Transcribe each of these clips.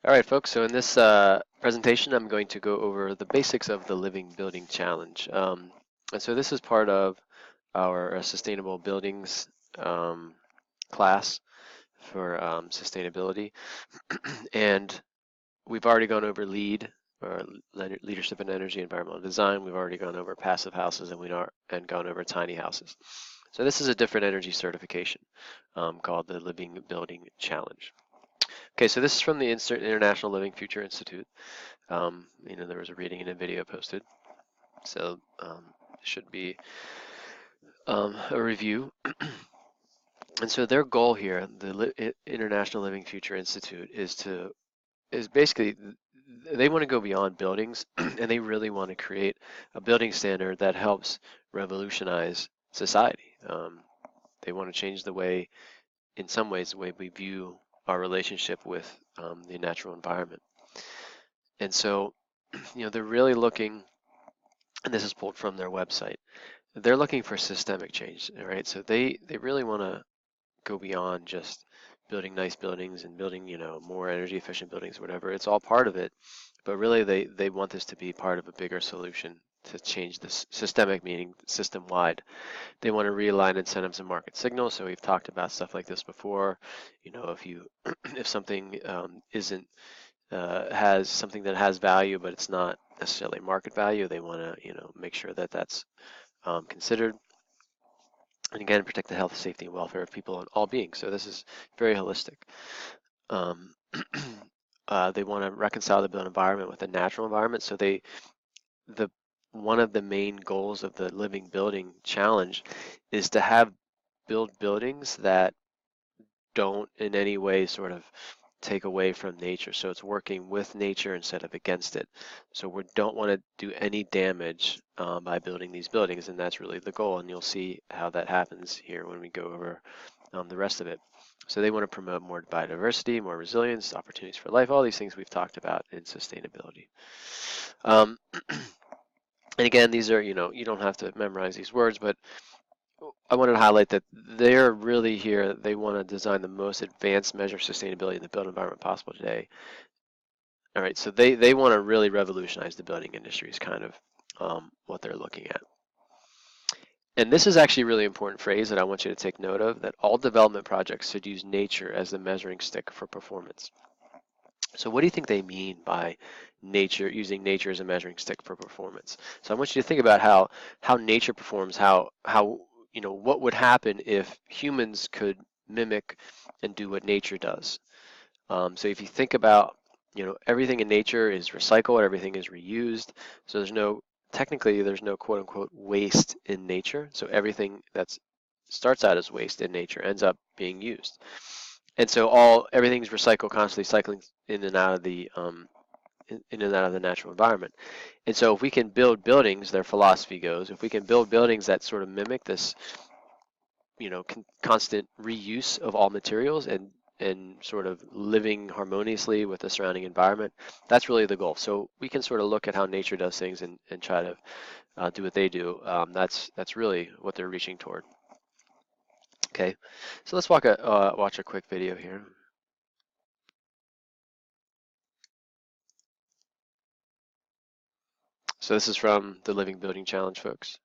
All right, folks. So in this presentation, I'm going to go over the basics of the Living Building Challenge. And so this is part of our sustainable buildings class for sustainability. And we've already gone over LEED, or Leadership in Energy Environmental Design. We've already gone over passive houses and gone over tiny houses. So this is a different energy certification called the Living Building Challenge. Okay, so this is from the International Living Future Institute. There was a reading and a video posted, so should be a review. And so their goal here, the International Living Future Institute, is basically they want to go beyond buildings, and they really want to create a building standard that helps revolutionize society. They want to change the way, in some ways, the way we view our relationship with the natural environment. And so, they're really looking, and this is pulled from their website, they're looking for systemic change, right? So they really want to go beyond just building nice buildings and building, more energy efficient buildings, whatever. It's all part of it, but really they want this to be part of a bigger solution to change this systemic, meaning system wide. They want to realign incentives and market signals. So we've talked about stuff like this before. If you if something isn't has something that has value, but it's not necessarily market value, they want to make sure that that's considered. And again, protect the health, safety, and welfare of people and all beings. So this is very holistic. Um, they want to reconcile the built environment with the natural environment. So the one of the main goals of the Living Building Challenge is to have build buildings that don't in any way sort of take away from nature. So it's working with nature instead of against it. So we don't want to do any damage by building these buildings, and that's really the goal. And you'll see how that happens here when we go over the rest of it. So they want to promote more biodiversity, more resilience, opportunities for life, all these things we've talked about in sustainability. Um, and again, these are, you don't have to memorize these words, but I wanted to highlight that they're really here. They want to design the most advanced measure of sustainability in the built environment possible today. All right, so they want to really revolutionize the building industry is kind of what they're looking at. And this is actually a really important phrase that I want you to take note of, that all development projects should use nature as the measuring stick for performance. So what do you think they mean by nature, using nature as a measuring stick for performance? So I want you to think about how nature performs, how what would happen if humans could mimic and do what nature does. So if you think about, everything in nature is recycled, everything is reused. So technically there's no quote unquote waste in nature. So everything that starts out as waste in nature ends up being used. And so everything's recycled, constantly cycling in and out of the in and out of the natural environment. And so if we can build buildings, their philosophy goes, if we can build buildings that sort of mimic this, constant reuse of all materials and sort of living harmoniously with the surrounding environment, that's really the goal. So we can sort of look at how nature does things and try to do what they do. That's really what they're reaching toward. Okay, so let's watch a quick video here. So this is from the Living Building Challenge, folks.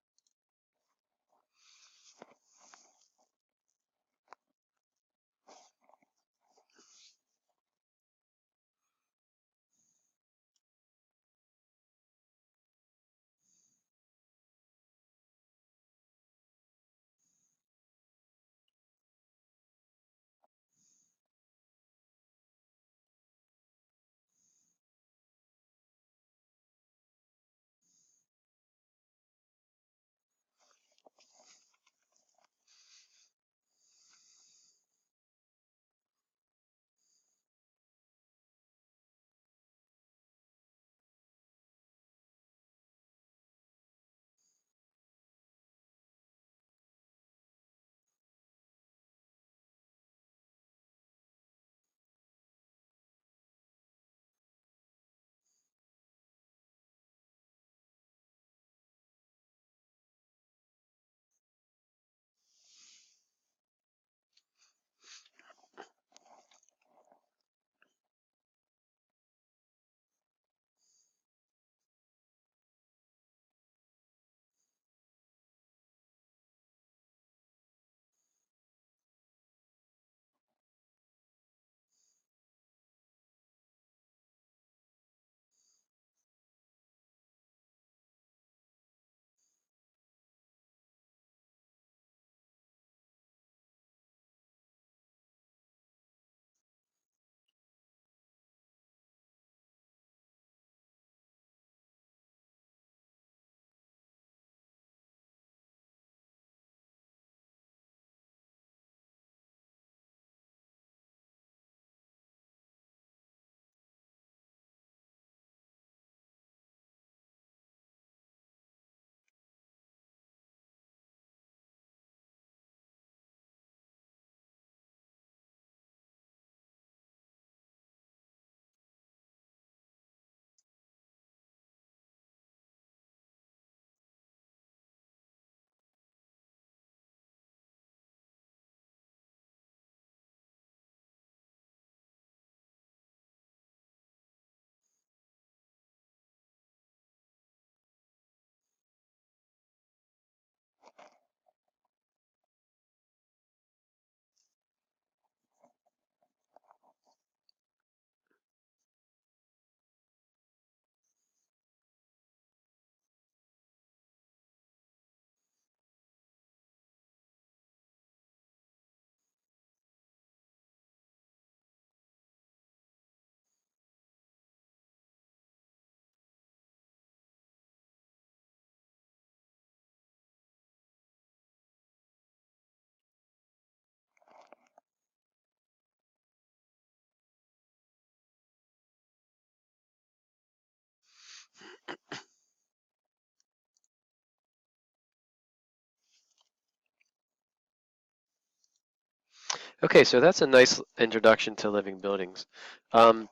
Okay, so that's a nice introduction to living buildings. Um,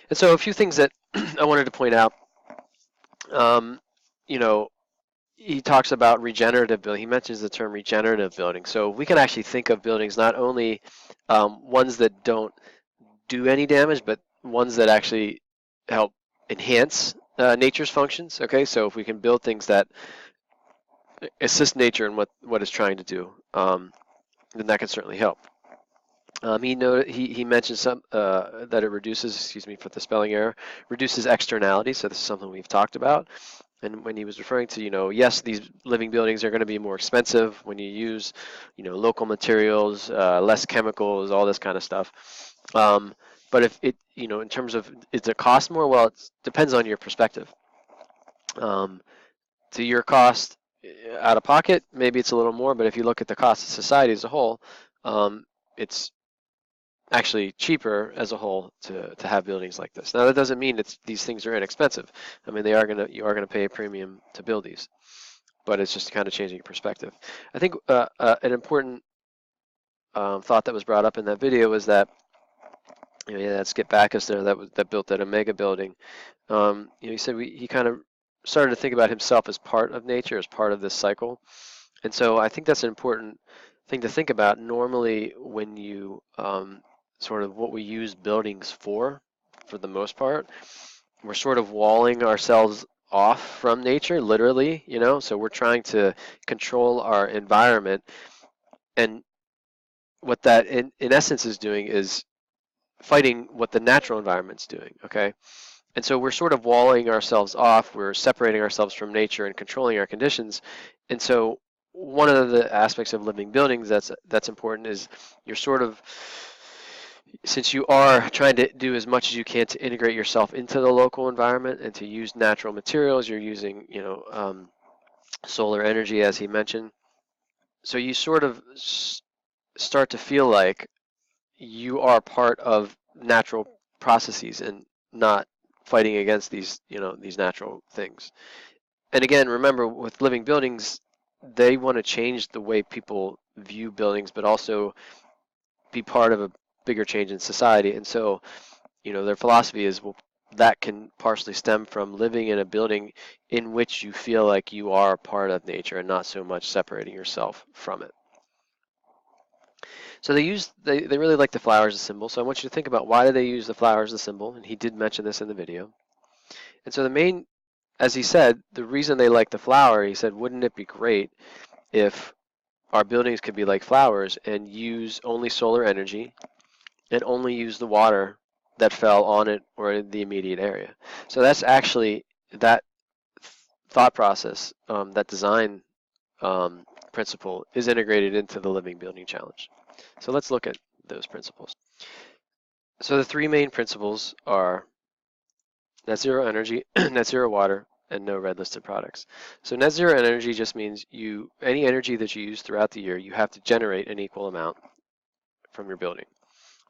and so a few things that I wanted to point out. Um, you know, he talks about regenerative building. He mentions the term regenerative building. So we can actually think of buildings not only ones that don't do any damage, but ones that actually help enhance nature's functions. Okay, so if we can build things that assist nature in what it's trying to do, then that can certainly help. He mentioned some that it reduces, excuse me for the spelling error, reduces externalities. So this is something we've talked about. And when he was referring to, yes, these living buildings are going to be more expensive when you use, local materials, less chemicals, all this kind of stuff. But if it, in terms of, does it cost more? Well, it depends on your perspective. To your cost out of pocket, maybe it's a little more, but if you look at the cost of society as a whole, it's actually cheaper as a whole to have buildings like this. Now that doesn't mean these things are inexpensive. I mean, you are gonna pay a premium to build these, but it's just kind of changing your perspective. I think an important thought that was brought up in that video was that yeah, that's Skip Backus there that built that Omega building. He said he kind of started to think about himself as part of nature, as part of this cycle, and so I think that's an important thing to think about. Normally, when you sort of what we use buildings for the most part, we're sort of walling ourselves off from nature, literally, so we're trying to control our environment. And what that in essence is doing is fighting what the natural environment's doing, okay? And so we're sort of walling ourselves off, we're separating ourselves from nature and controlling our conditions. And so one of the aspects of living buildings that's important is you're sort of, since you are trying to do as much as you can to integrate yourself into the local environment and to use natural materials, you're using, solar energy, as he mentioned. So you sort of start to feel like you are part of natural processes and not fighting against these natural things. And again, remember, with living buildings, they want to change the way people view buildings, but also be part of a bigger change in society. And so, their philosophy is, well, that can partially stem from living in a building in which you feel like you are part of nature and not so much separating yourself from it. So they really like the flower as a symbol. So I want you to think about, why do they use the flower as a symbol? And he did mention this in the video. And so as he said, the reason they like the flower, he said, wouldn't it be great if our buildings could be like flowers and use only solar energy and only use the water that fell on it or in the immediate area. So that's actually that thought process, that design principle is integrated into the Living Building Challenge. So let's look at those principles. So the three main principles are net zero energy, net zero water, and no red listed products. So net zero energy just means any energy that you use throughout the year, you have to generate an equal amount from your building.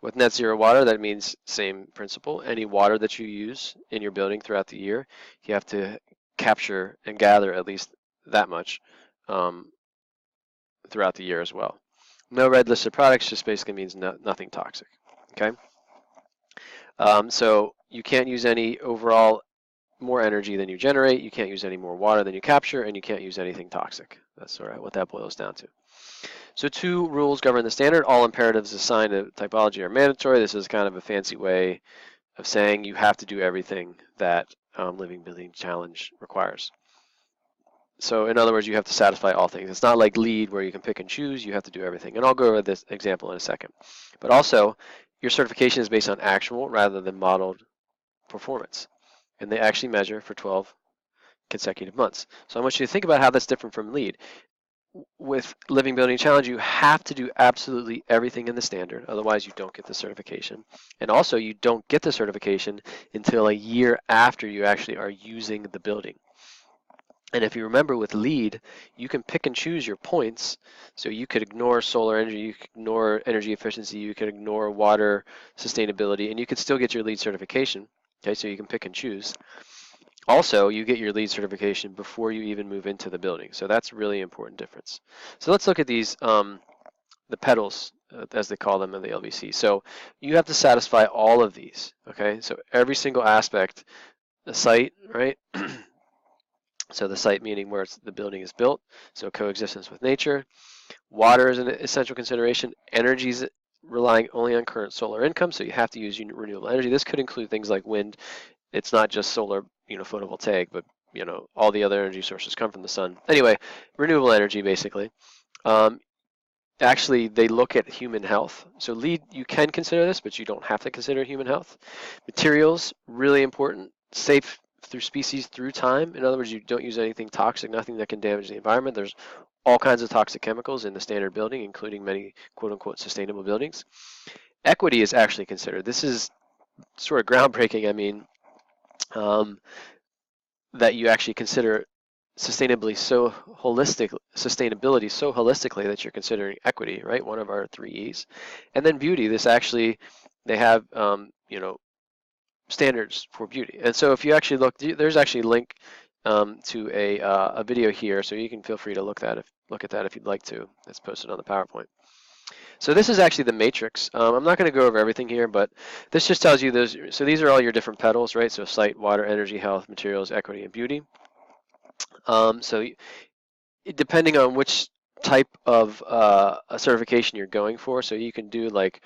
With net zero water, that means same principle. Any water that you use in your building throughout the year, you have to capture and gather at least that much throughout the year as well. No red listed products just basically means nothing toxic. Okay. So you can't use any overall more energy than you generate, you can't use any more water than you capture, and you can't use anything toxic. That's all right, what that boils down to. So 2 rules govern the standard. All imperatives assigned to typology are mandatory. This is kind of a fancy way of saying you have to do everything that Living Building Challenge requires. So in other words, you have to satisfy all things. It's not like LEED where you can pick and choose, you have to do everything. And I'll go over this example in a second. But also, your certification is based on actual rather than modeled performance. And they actually measure for 12 consecutive months. So I want you to think about how that's different from LEED. With Living Building Challenge, you have to do absolutely everything in the standard, otherwise you don't get the certification. And also, you don't get the certification until a year after you actually are using the building. And if you remember, with LEED, you can pick and choose your points. So you could ignore solar energy, you could ignore energy efficiency, you could ignore water sustainability, and you could still get your LEED certification. Okay, so you can pick and choose. Also, you get your LEED certification before you even move into the building. So that's a really important difference. So let's look at these the petals, as they call them in the LVC. So you have to satisfy all of these, okay? So every single aspect, the site, right? So the site meaning where the building is built, so coexistence with nature. Water is an essential consideration. Energy is relying only on current solar income, so you have to use renewable energy. This could include things like wind. It's not just solar, photovoltaic, but all the other energy sources come from the sun. Anyway, renewable energy basically. Um, Actually, they look at human health. So LEED, you can consider this, but you don't have to consider human health. Materials, really important. Safe through species through time. In other words, you don't use anything toxic, nothing that can damage the environment. There's all kinds of toxic chemicals in the standard building, including many quote-unquote sustainable buildings. Equity is actually considered. This is sort of groundbreaking. I mean, that you actually consider sustainability so holistically that you're considering equity, right? One of our 3 E's. And then beauty, they have, standards for beauty. And so if you actually look, there's actually a link to a video here, so you can feel free to look at that if you'd like to. It's posted on the PowerPoint. So this is actually the matrix. I'm not going to go over everything here, but this just tells you those. So these are all your different petals, right? So site, water, energy, health, materials, equity, and beauty. So depending on which type of a certification you're going for, so you can do like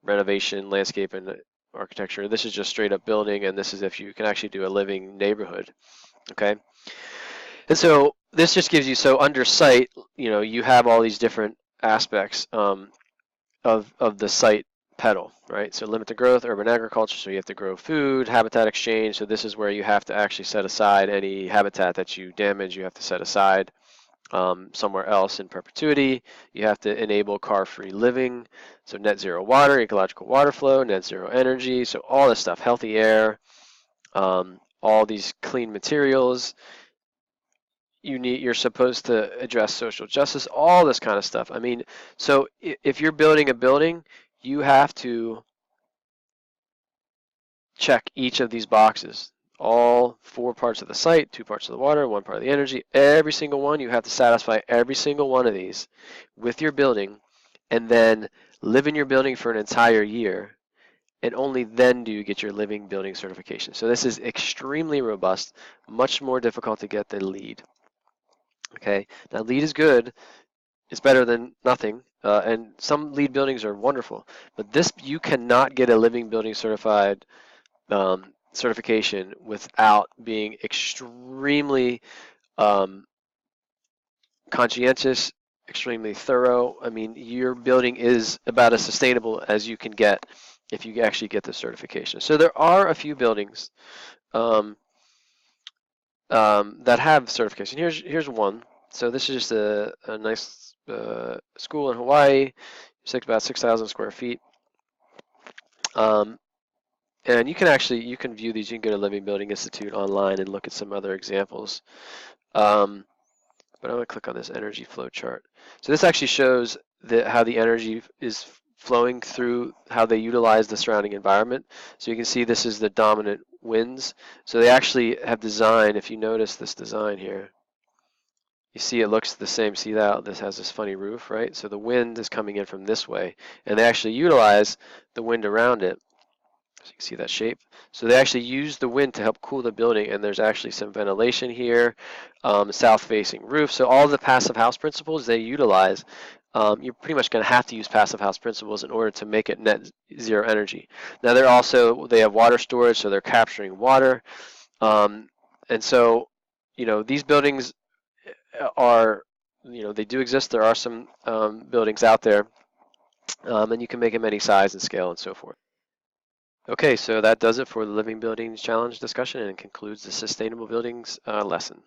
renovation, landscape, and architecture. This is just straight up building, and this is if you can actually do a living neighborhood. Okay. And so this just gives you, so under site, you have all these different aspects of the site petal, right? So limit the growth, urban agriculture, so you have to grow food, habitat exchange, so this is where you have to actually set aside any habitat that you damage, you have to set aside somewhere else in perpetuity. You have to enable car-free living, so net zero water, ecological water flow, net zero energy, so all this stuff, healthy air, all these clean materials. You're supposed to address social justice, all this kind of stuff. I mean, so if you're building a building, you have to check each of these boxes. All 4 parts of the site, 2 parts of the water, 1 part of the energy, every single one, you have to satisfy every single one of these with your building, and then live in your building for an entire year, and only then do you get your living building certification. So this is extremely robust, much more difficult to get than LEED. Okay, now LEED is good, it's better than nothing, and some LEED buildings are wonderful, but this, you cannot get a living building certified certification without being extremely conscientious, extremely thorough. I mean, your building is about as sustainable as you can get if you actually get the certification. So there are a few buildings that have certification. Here's one. So this is just a nice school in Hawaii, about 6,000 square feet. And you can view these. You can go to Living Building Institute online and look at some other examples. But I'm going to click on this energy flow chart. So this actually shows how the energy is flowing through, how they utilize the surrounding environment. So you can see this is the dominant winds. So they actually have designed, if you notice this design here, you see it looks the same. See that this has this funny roof, right? So the wind is coming in from this way, and they actually utilize the wind around it. So you can see that shape. So they actually use the wind to help cool the building, and there's actually some ventilation here, south-facing roof. So all the passive house principles they utilize, you're pretty much going to have to use passive house principles in order to make it net zero energy. Now they have water storage, so they're capturing water, and so these buildings are, they do exist. There are some buildings out there, and you can make them any size and scale and so forth. Okay, so that does it for the Living Buildings Challenge discussion and concludes the Sustainable Buildings lesson.